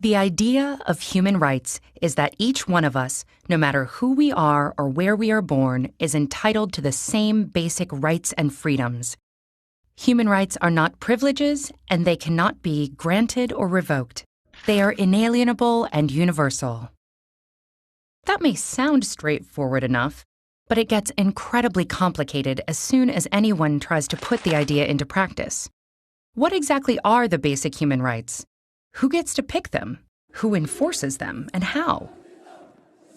The idea of human rights is that each one of us, no matter who we are or where we are born, is entitled to the same basic rights and freedoms. Human rights are not privileges, and they cannot be granted or revoked. They are inalienable and universal. That may sound straightforward enough, but it gets incredibly complicated as soon as anyone tries to put the idea into practice. What exactly are the basic human rights? Who gets to pick them? Who enforces them, and how?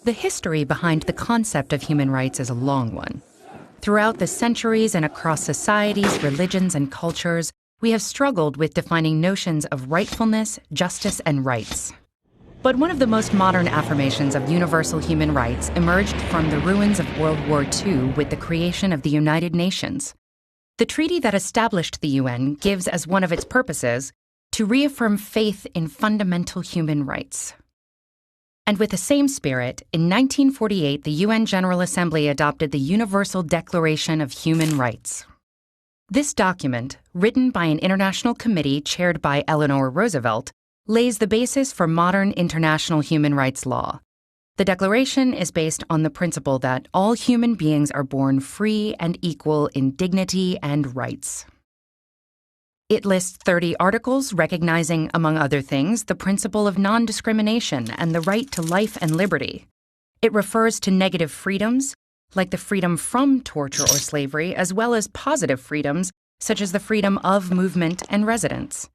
The history behind the concept of human rights is a long one. Throughout the centuries and across societies, religions, and cultures, we have struggled with defining notions of rightfulness, justice, and rights. But one of the most modern affirmations of universal human rights emerged from the ruins of World War II with the creation of the United Nations. The treaty that established the UN gives as one of its purposes to reaffirm faith in fundamental human rights. And with the same spirit, in 1948, the UN General Assembly adopted the Universal Declaration of Human Rights. This document, written by an international committee chaired by Eleanor Roosevelt, lays the basis for modern international human rights law. The Declaration is based on the principle that all human beings are born free and equal in dignity and rights. It lists 30 articles recognizing, among other things, the principle of non-discrimination and the right to life and liberty. It refers to negative freedoms, like the freedom from torture or slavery, as well as positive freedoms, such as the freedom of movement and residence.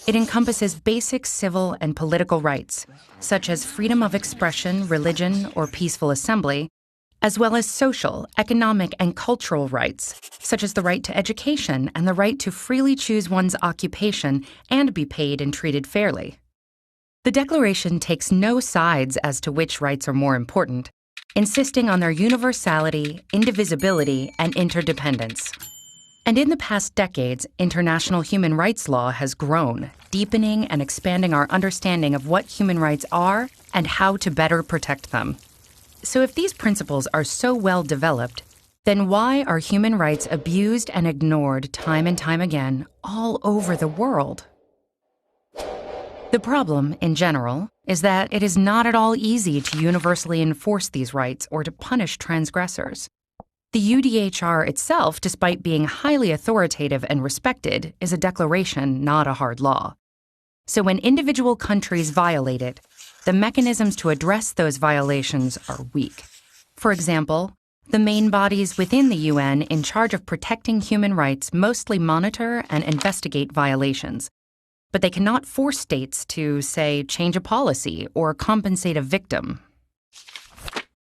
It encompasses basic civil and political rights, such as freedom of expression, religion, or peaceful assembly, as well as social, economic, and cultural rights, such as the right to education and the right to freely choose one's occupation and be paid and treated fairly. The Declaration takes no sides as to which rights are more important, insisting on their universality, indivisibility, and interdependence. And in the past decades, international human rights law has grown, deepening and expanding our understanding of what human rights are and how to better protect them. So if these principles are so well developed, then why are human rights abused and ignored time and time again all over the world? The problem, in general, is that it is not at all easy to universally enforce these rights or to punish transgressors. The UDHR itself, despite being highly authoritative and respected, is a declaration, not a hard law. So when individual countries violate it, the mechanisms to address those violations are weak. For example, the main bodies within the UN in charge of protecting human rights mostly monitor and investigate violations, but they cannot force states to, say, change a policy or compensate a victim.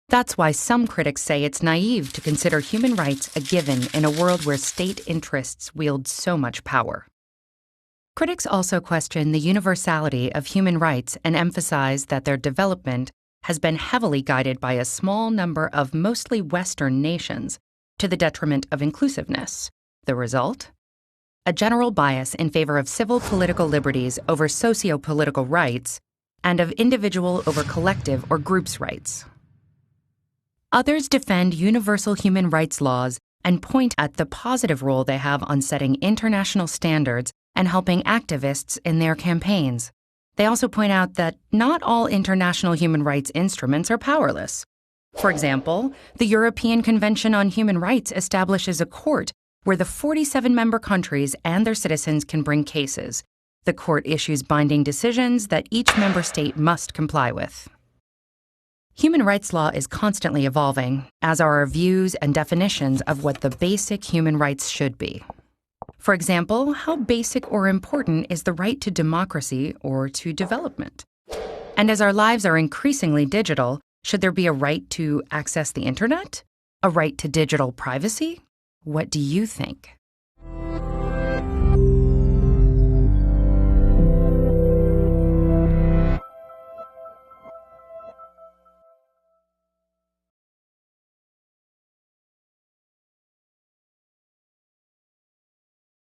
That's why some critics say it's naive to consider human rights a given in a world where state interests wield so much power. Critics also question the universality of human rights and emphasize that their development has been heavily guided by a small number of mostly Western nations, to the detriment of inclusiveness. The result? A general bias in favor of civil political liberties over socio-political rights, and of individual over collective or groups' rights. Others defend universal human rights laws and point at the positive role they have on setting international standards and helping activists in their campaigns. They also point out that not all international human rights instruments are powerless. For example, the European Convention on Human Rights establishes a court where the 47 member countries and their citizens can bring cases. The court issues binding decisions that each member state must comply with. Human rights law is constantly evolving, as are our views and definitions of what the basic human rights should be. For example, how basic or important is the right to democracy or to development? And as our lives are increasingly digital, should there be a right to access the internet? A right to digital privacy? What do you think?